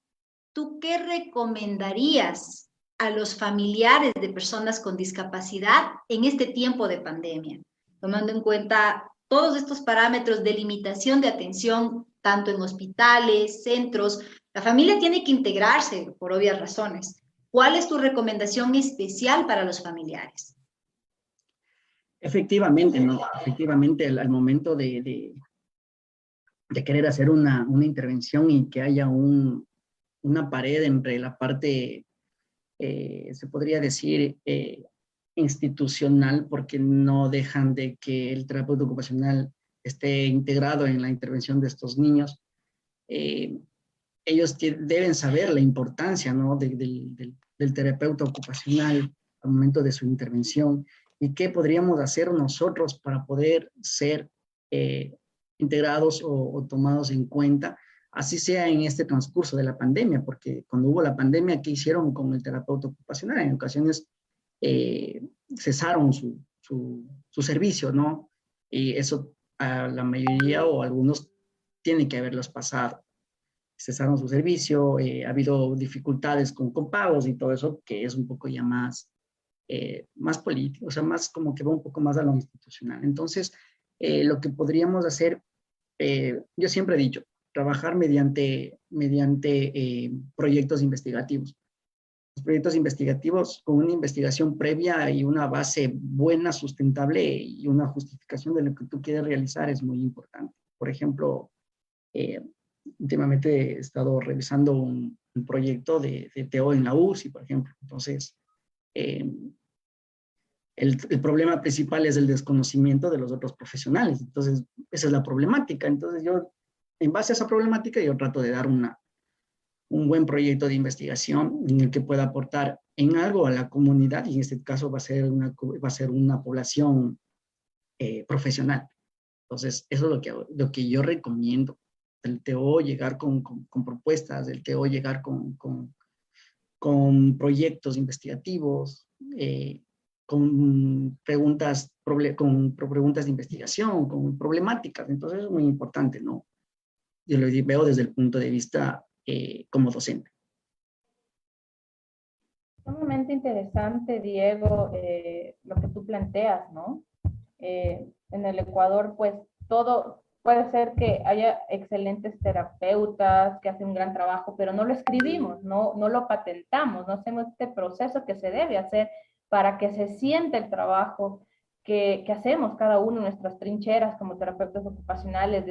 ¿tú qué recomendarías a los familiares de personas con discapacidad en este tiempo de pandemia? Tomando en cuenta todos estos parámetros de limitación de atención, tanto en hospitales, centros, la familia tiene que integrarse por obvias razones. ¿Cuál es tu recomendación especial para los familiares? Efectivamente, ¿no? Efectivamente, al momento de querer hacer una intervención y que haya una pared entre la parte, se podría decir, institucional, porque no dejan de que el terapeuta ocupacional esté integrado en la intervención de estos niños. Ellos deben saber la importancia, ¿no?, del terapeuta ocupacional al momento de su intervención y qué podríamos hacer nosotros para poder ser integrados o tomados en cuenta, así sea en este transcurso de la pandemia, porque cuando hubo la pandemia, ¿qué hicieron con el terapeuta ocupacional? En ocasiones cesaron su servicio, ¿no? Y eso a la mayoría o algunos tienen que haberlos pasado. Cesaron su servicio, ha habido dificultades con pagos y todo eso, que es un poco ya más político, o sea, más como que va un poco más a lo institucional. Entonces, lo que podríamos hacer, yo siempre he dicho, trabajar mediante proyectos investigativos. Los proyectos investigativos con una investigación previa y una base buena, sustentable y una justificación de lo que tú quieres realizar es muy importante. Por ejemplo, últimamente he estado revisando un proyecto de TO en la UCI, por ejemplo. Entonces, el problema principal es el desconocimiento de los otros profesionales. Entonces, esa es la problemática. Entonces, yo, en base a esa problemática, yo trato de dar un buen proyecto de investigación en el que pueda aportar en algo a la comunidad, y en este caso va a ser una población profesional. Entonces, eso es lo que yo recomiendo. El TO llegar con propuestas, el TO llegar con proyectos investigativos, con preguntas de investigación, con problemáticas. Entonces, es muy importante, ¿no? Yo lo veo desde el punto de vista como docente. Sumamente interesante, Diego, lo que tú planteas, ¿no? En el Ecuador, pues, todo puede ser que haya excelentes terapeutas que hacen un gran trabajo, pero no lo escribimos, no lo patentamos, no hacemos este proceso que se debe hacer para que se sienta el trabajo que hacemos cada uno en nuestras trincheras como terapeutas ocupacionales,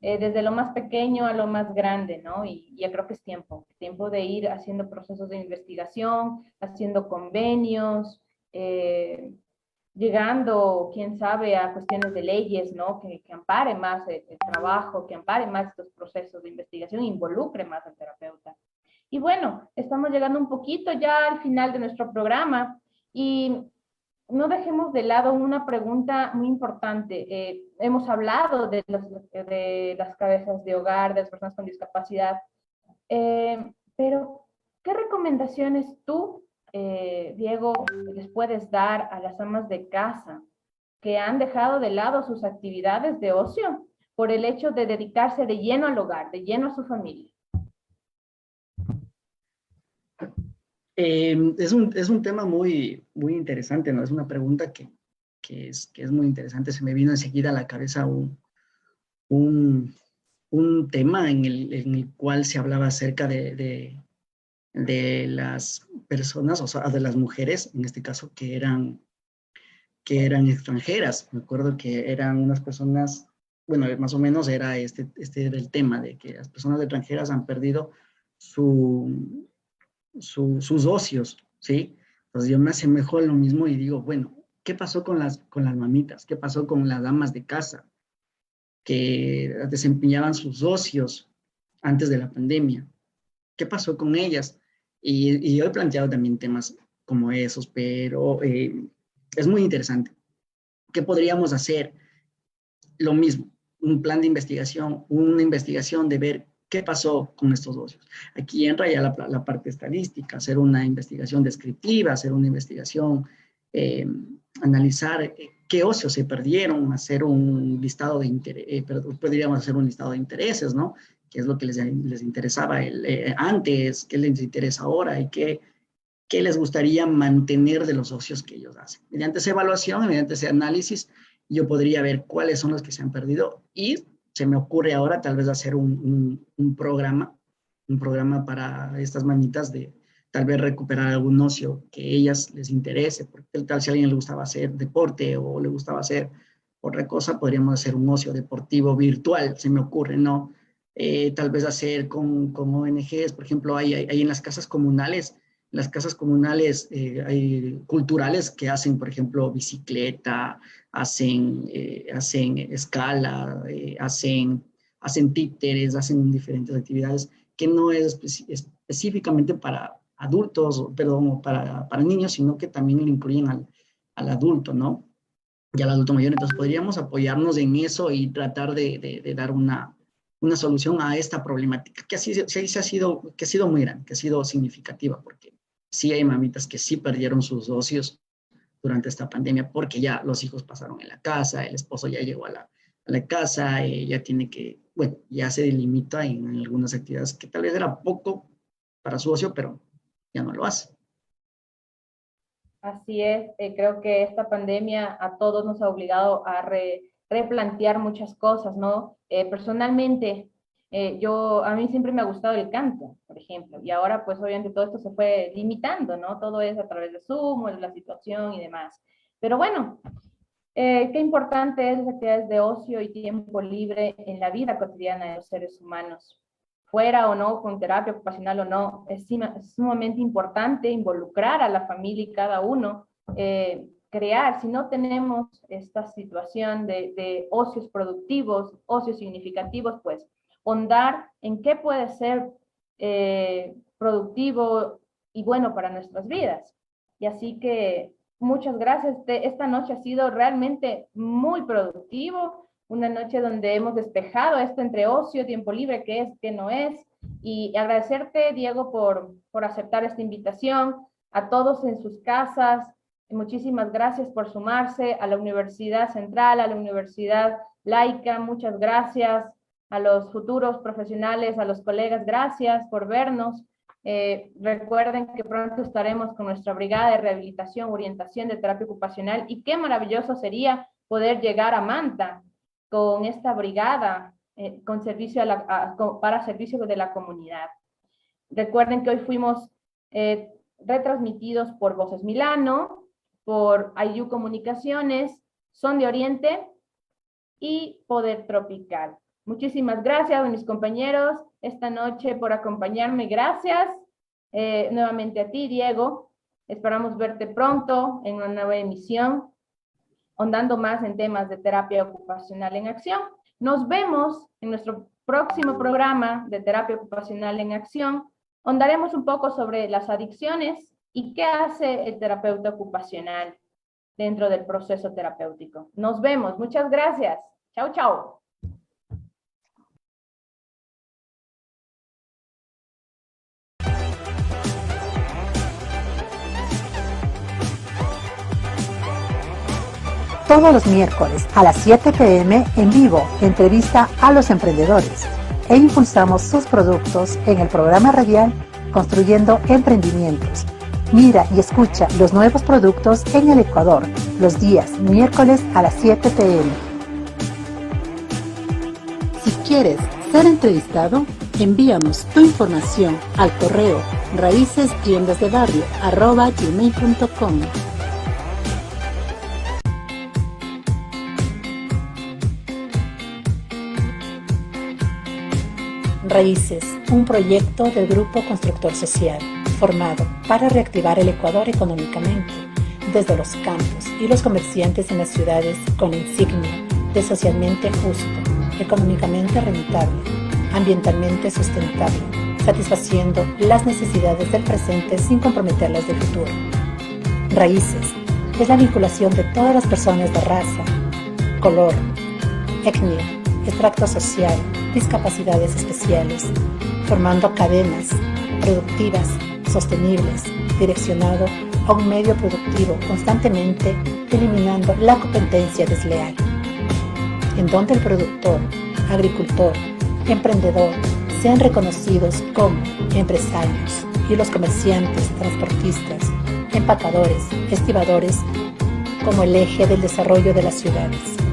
desde lo más pequeño a lo más grande, ¿no? Y ya creo que es tiempo de ir haciendo procesos de investigación, haciendo convenios, llegando, quién sabe, a cuestiones de leyes, ¿no? Que ampare más el trabajo, que ampare más estos procesos de investigación, involucre más al terapeuta. Y bueno, estamos llegando un poquito ya al final de nuestro programa y no dejemos de lado una pregunta muy importante. Hemos hablado de las cabezas de hogar, de las personas con discapacidad, pero ¿qué recomendaciones tú, Diego, les puedes dar a las amas de casa que han dejado de lado sus actividades de ocio por el hecho de dedicarse de lleno al hogar, de lleno a su familia? Es un tema muy, muy interesante, ¿no? Es una pregunta que es muy interesante. Se me vino enseguida a la cabeza un tema en el cual se hablaba acerca de las personas, o sea, de las mujeres, en este caso, que eran extranjeras. Me acuerdo que eran unas personas, bueno, más o menos era este era el tema, de que las personas extranjeras han perdido sus ocios, ¿sí? Entonces yo me asemejo a lo mismo y digo, bueno, ¿qué pasó con las mamitas? ¿Qué pasó con las damas de casa que desempeñaban sus ocios antes de la pandemia? ¿Qué pasó con ellas? Y yo he planteado también temas como esos, pero es muy interesante. ¿Qué podríamos hacer? Lo mismo, un plan de investigación, una investigación de ver qué pasó con estos ocios. Aquí entra ya la parte estadística, hacer una investigación descriptiva, hacer una investigación, analizar qué ocios se perdieron, hacer un listado de intereses, podríamos hacer un listado de intereses, ¿no? Qué es lo que les interesaba antes, qué les interesa ahora y qué les gustaría mantener de los ocios que ellos hacen. Mediante esa evaluación, mediante ese análisis, yo podría ver cuáles son los que se han perdido y se me ocurre ahora tal vez hacer un programa para estas mamitas de tal vez recuperar algún ocio que a ellas les interese, porque tal si a alguien le gustaba hacer deporte o le gustaba hacer otra cosa, podríamos hacer un ocio deportivo virtual, se me ocurre, ¿no? Tal vez hacer con ONGs, por ejemplo, hay en las casas comunales, hay culturales que hacen, por ejemplo, bicicleta, hacen escala, hacen títeres, hacen diferentes actividades que no es específicamente para adultos, perdón, para niños, sino que también le incluyen al adulto, ¿no? Y al adulto mayor. Entonces podríamos apoyarnos en eso y tratar de dar una solución a esta problemática que ha sido muy grande, que ha sido significativa, porque sí hay mamitas que sí perdieron sus ocios durante esta pandemia, porque ya los hijos pasaron en la casa, el esposo ya llegó a la casa, ya tiene que, bueno, ya se delimita en algunas actividades que tal vez era poco para su ocio, pero ya no lo hace. Así es, creo que esta pandemia a todos nos ha obligado a replantear muchas cosas, ¿no? Personalmente, a mí siempre me ha gustado el canto, por ejemplo, y ahora pues obviamente todo esto se fue limitando, ¿no? Todo es a través de Zoom, de la situación y demás. Pero bueno, qué importante es las actividades de ocio y tiempo libre en la vida cotidiana de los seres humanos. Fuera o no, con terapia ocupacional o no, es sumamente importante involucrar a la familia y cada uno, crear, si no tenemos esta situación de ocios productivos, ocios significativos, pues hondar en qué puede ser productivo y bueno para nuestras vidas. Y así que muchas gracias. Esta noche ha sido realmente muy productivo, una noche donde hemos despejado esto entre ocio, tiempo libre, qué es, qué no es, y agradecerte, Diego, por aceptar esta invitación, a todos en sus casas. Muchísimas gracias por sumarse a la Universidad Central, a la Universidad Laica, muchas gracias a los futuros profesionales, a los colegas, gracias por vernos. Recuerden que pronto estaremos con nuestra brigada de rehabilitación, orientación de terapia ocupacional, y qué maravilloso sería poder llegar a Manta con esta brigada con servicio para servicio de la comunidad. Recuerden que hoy fuimos retransmitidos por Voces Milano, por IU Comunicaciones, Son de Oriente y Poder Tropical. Muchísimas gracias a mis compañeros esta noche por acompañarme. Gracias nuevamente a ti, Diego. Esperamos verte pronto en una nueva emisión, ahondando más en temas de terapia ocupacional en acción. Nos vemos en nuestro próximo programa de terapia ocupacional en acción. Ahondaremos un poco sobre las adicciones y qué hace el terapeuta ocupacional dentro del proceso terapéutico. Nos vemos. Muchas gracias. Chao, chao. Todos los miércoles a las 7 p.m. en vivo, entrevista a los emprendedores e impulsamos sus productos en el programa radial Construyendo Emprendimientos. Mira y escucha los nuevos productos en el Ecuador, los días miércoles a las 7 p.m. Si quieres ser entrevistado, envíanos tu información al correo raicestiendasdebarrio@gmail.com. Raíces, un proyecto del Grupo Constructor Social, formado para reactivar el Ecuador económicamente, desde los campos y los comerciantes en las ciudades con insignia de socialmente justo, económicamente rentable, ambientalmente sustentable, satisfaciendo las necesidades del presente sin comprometer las del futuro. Raíces es la vinculación de todas las personas de raza, color, etnia, extracto social, discapacidades especiales, formando cadenas productivas, sostenibles, direccionado a un medio productivo constantemente eliminando la competencia desleal, en donde el productor, agricultor, emprendedor sean reconocidos como empresarios y los comerciantes, transportistas, empacadores, estibadores como el eje del desarrollo de las ciudades.